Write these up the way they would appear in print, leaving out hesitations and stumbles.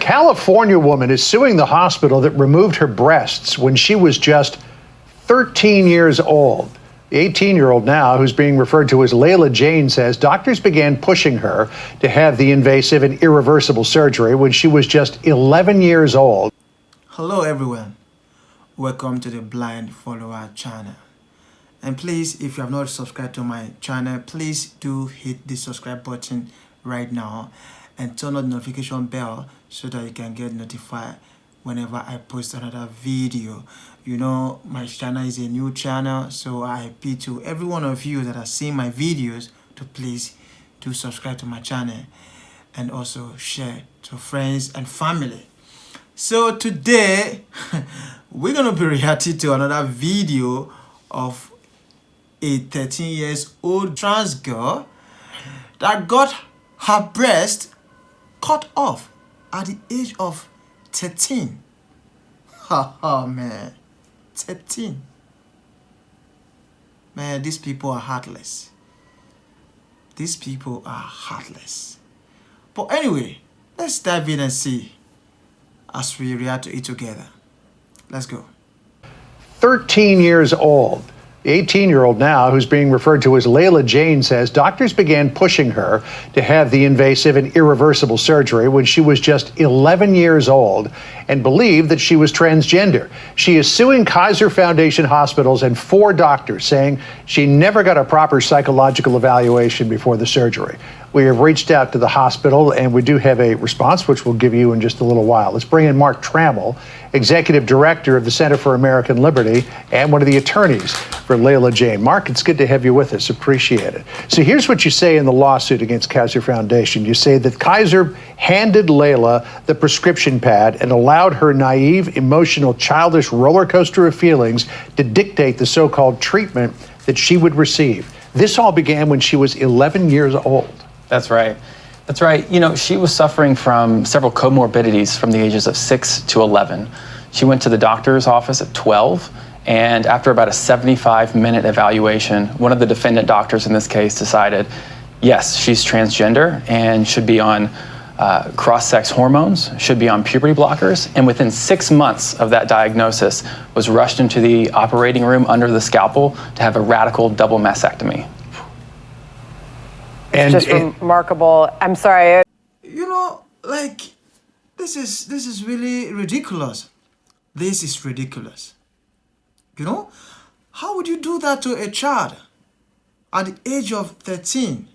California woman is suing the hospital that removed her breasts when she was just 13 years old. The 18-year-old now, who's being referred to as Layla Jane, says doctors began pushing her to have the invasive and irreversible surgery when she was just 11 years old. Hello everyone, welcome to the Blind Follower channel. And please, if you have not subscribed to my channel, please do hit the subscribe button right now and turn on the notification bell so that you can get notified whenever I post another video. You know, my channel is a new channel, so I appeal to every one of you that have seen my videos to please do subscribe to my channel and also share to friends and family. So today we're gonna be reacting to another video of a 13-year-old trans girl that got her breast cut off at the age of 13. Oh man, 13. Man, these people are heartless. These people are heartless. But anyway, let's dive in and see as we react to it together. Let's go. 13 years old. The 18-year-old now, who's being referred to as Layla Jane, says doctors began pushing her to have the invasive and irreversible surgery when she was just 11 years old and believed that she was transgender. She is suing Kaiser Foundation hospitals and 4 doctors, saying she never got a proper psychological evaluation before the surgery. We have reached out to the hospital, and we do have a response, which we'll give you in just a little while. Let's bring in Mark Trammell, Executive Director of the Center for American Liberty and one of the attorneys for Layla Jane. Mark, it's good to have you with us. Appreciate it. So here's what you say in the lawsuit against Kaiser Foundation. You say that Kaiser handed Layla the prescription pad and allowed her naive, emotional, childish roller coaster of feelings to dictate the so-called treatment that she would receive. This all began when she was 11 years old. That's right. That's right. You know, she was suffering from several comorbidities from the ages of 6 to 11. She went to the doctor's office at 12, and after about a 75-minute evaluation, one of the defendant doctors in this case decided, yes, she's transgender and should be on cross-sex hormones, should be on puberty blockers, and within 6 months of that diagnosis was rushed into the operating room under the scalpel to have a radical double mastectomy. It's just remarkable. I'm sorry. You know, like, this is really ridiculous. This is ridiculous. You know, how would you do that to a child? At the age of 13,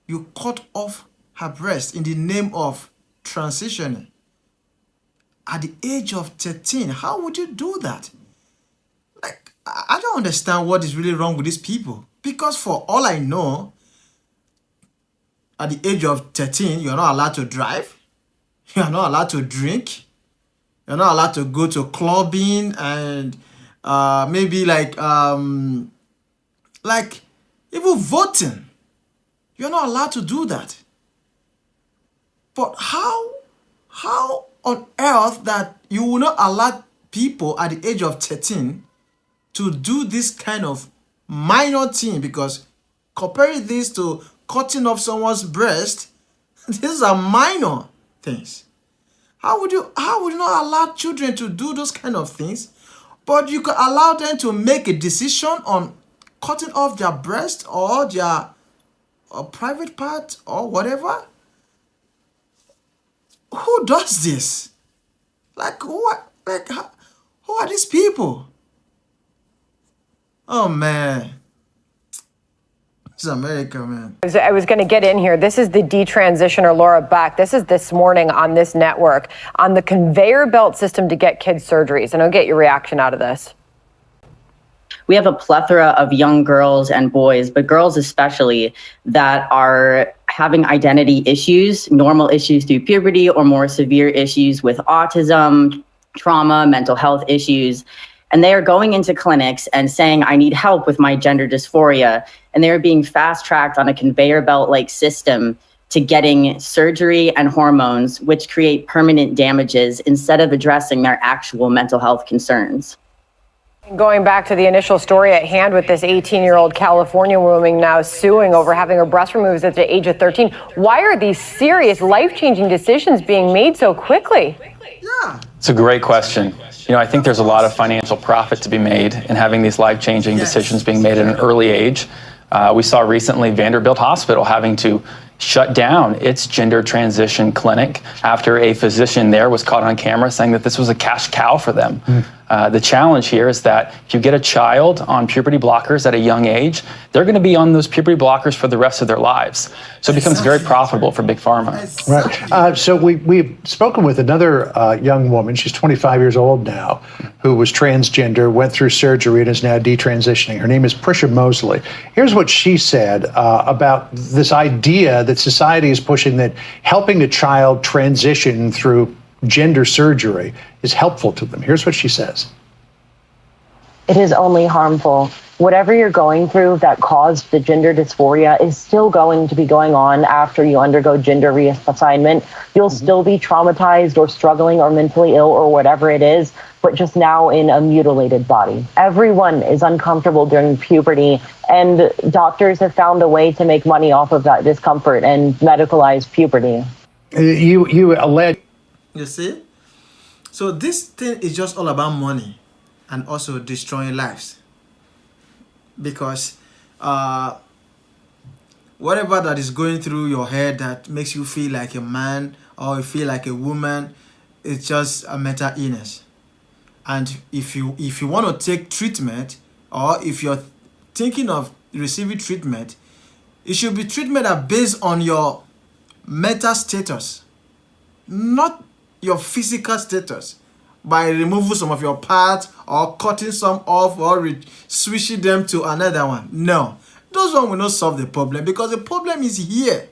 you cut off her breast in the name of transitioning. At the age of 13, how would you do that? Like, I don't understand what is really wrong with these people. Because for all I know, at the age of 13, you're not allowed to drive. You're not allowed to drink. You're not allowed to go to clubbing and maybe like even voting. You're not allowed to do that. But how on earth that you will not allow people at the age of 13 to do this kind of minor thing? Because comparing this to cutting off someone's breast, these are minor things. How would you not allow children to do those kind of things, but you could allow them to make a decision on cutting off their breast or their private part or whatever? Who does this? Like what? Like who are these people? Oh man. It's America, man. I was going to get in here. This is the detransitioner, Laura Buck. This is this morning on this network on the conveyor belt system to get kids surgeries. And I'll get your reaction out of this. We have a plethora of young girls and boys, but girls especially, that are having identity issues, normal issues through puberty, or more severe issues with autism, trauma, mental health issues. And they are going into clinics and saying, I need help with my gender dysphoria. And they are being fast-tracked on a conveyor belt-like system to getting surgery and hormones, which create permanent damages instead of addressing their actual mental health concerns. Going back to the initial story at hand with this 18-year-old California woman now suing over having her breast removed at the age of 13. Why are these serious, life-changing decisions being made so quickly? Yeah. It's a great question. I think there's a lot of financial profit to be made in having these life-changing decisions being made at an early age. We saw recently Vanderbilt Hospital having to shut down its gender transition clinic after a physician there was caught on camera saying that this was a cash cow for them. The challenge here is that if you get a child on puberty blockers at a young age, they're going to be on those puberty blockers for the rest of their lives. So it becomes very profitable for Big Pharma. Right. So we've spoken with another young woman. She's 25 years old now, who was transgender, went through surgery, and is now detransitioning. Her name is Prisha Mosley. Here's what she said about this idea that society is pushing, that helping a child transition through gender surgery is helpful to them. Here's what she says. It is only harmful. Whatever you're going through that caused the gender dysphoria is still going to be going on after you undergo gender reassignment. You'll still be traumatized or struggling or mentally ill or whatever it is, but just now in a mutilated body. Everyone is uncomfortable during puberty, and doctors have found a way to make money off of that discomfort and medicalize puberty. You allege. You see? So this thing is just all about money and also destroying lives. Because whatever that is going through your head that makes you feel like a man or you feel like a woman, it's just a mental illness. And if you want to take treatment, or if you're thinking of receiving treatment, it should be treatment that based on your mental status, not your physical status, by removing some of your parts or cutting some off or switching them to another one. No, those one will not solve the problem, because the problem is here.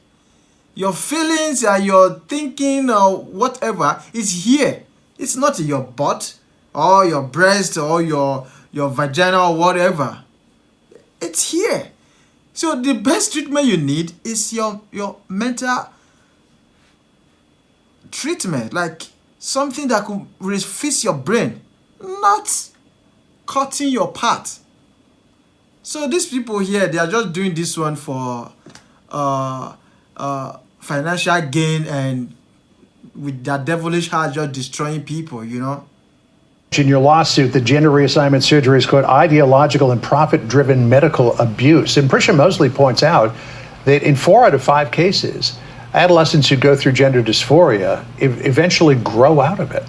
Your feelings and your thinking or whatever is here. It's not in your butt or your breast or your vagina or whatever. It's here. So the best treatment you need is your mental treatment, like something that could refix your brain, not cutting your part. So these people here, they are just doing this one for financial gain, and with their devilish heart just destroying people, In your lawsuit, the gender reassignment surgery is, quote, ideological and profit-driven medical abuse. And Prisha Mosley points out that in 4 out of 5 cases, adolescents who go through gender dysphoria eventually grow out of it.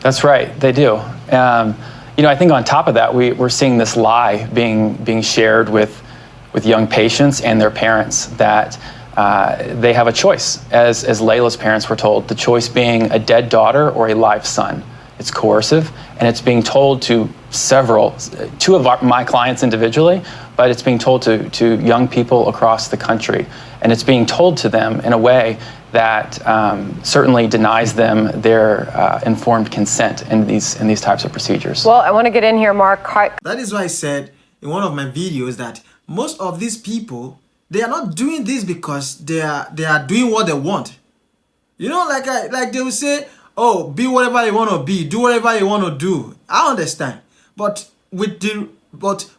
That's right, they do. I think on top of that, we're seeing this lie being shared with young patients and their parents, that they have a choice. As Layla's parents were told, the choice being a dead daughter or a live son. It's coercive, and it's being told to two of my clients individually, but it's being told to young people across the country. And it's being told to them in a way that certainly denies them their informed consent in these types of procedures. Well, I want to get in here, Mark. That is why I said in one of my videos that most of these people, they are not doing this because they are doing what they want. Like they will say, oh, be whatever you want to be, do whatever you want to do. I understand, but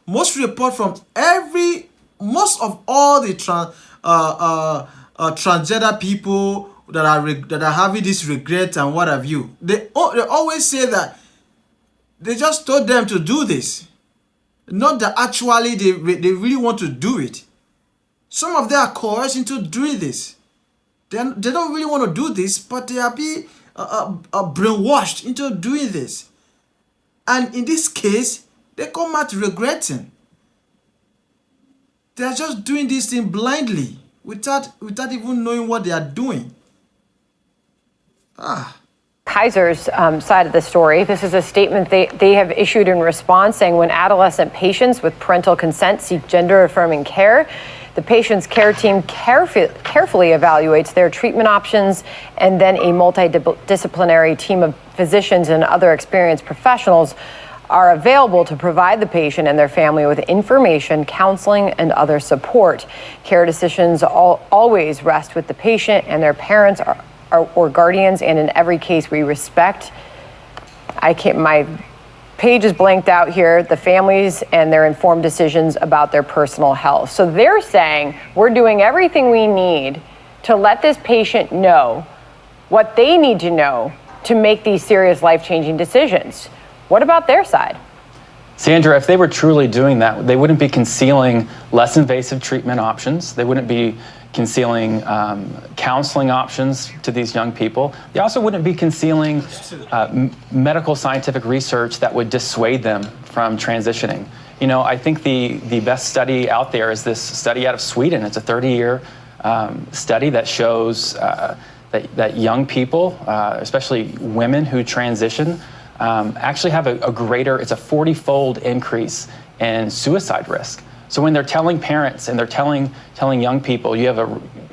most report from most of all the transgender people that are having this regret and what have you, they always say that they just told them to do this, not that actually they really want to do it. Some of them are coerced into doing this. They don't really want to do this, but they are being brainwashed into doing this. And in this case, they come out regretting. They are just doing this thing blindly, without even knowing what they are doing. Kaiser's side of the story. This is a statement they have issued in response, saying when adolescent patients with parental consent seek gender-affirming care, the patient's care team carefully evaluates their treatment options, and then a multidisciplinary team of physicians and other experienced professionals are available to provide the patient and their family with information, counseling, and other support. Care decisions always rest with the patient and their parents or guardians, and in every case we respect. My page is blanked out here, the families and their informed decisions about their personal health. So they're saying we're doing everything we need to let this patient know what they need to know to make these serious life-changing decisions. What about their side? Sandra, if they were truly doing that, they wouldn't be concealing less invasive treatment options. They wouldn't be concealing counseling options to these young people. They also wouldn't be concealing medical scientific research that would dissuade them from transitioning. You know, I think the best study out there is this study out of Sweden. It's a 30-year study that shows that young people, especially women who transition, actually have a greater, it's a 40-fold increase in suicide risk. So when they're telling parents and they're telling young people, you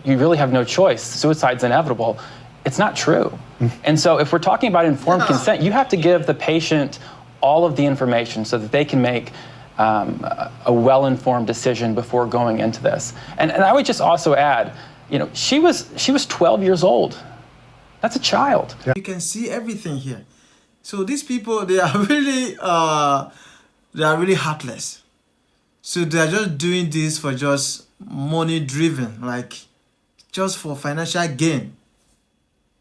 really have no choice, suicide's inevitable, it's not true. And so if we're talking about informed consent, you have to give the patient all of the information so that they can make a well-informed decision before going into this. And I would just also add, you know, she was 12 years old. That's a child. Yeah. You can see everything here. So these people, they are really heartless. So they're just doing this for just money driven, like just for financial gain,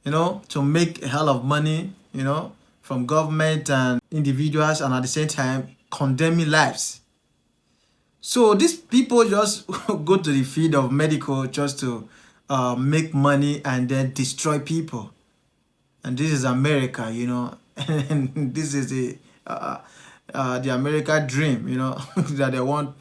you know, to make a hell of money, you know, from government and individuals, and at the same time condemning lives. So these people just go to the field of medical just to make money and then destroy people. And this is America, you know, and this is the American dream, you know, that they want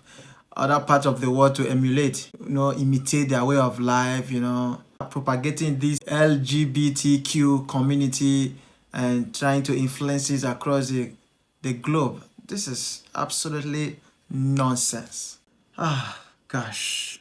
other parts of the world to emulate, you know, imitate their way of life, you know, propagating this LGBTQ community and trying to influence it across the globe. This is absolutely nonsense. Ah, gosh.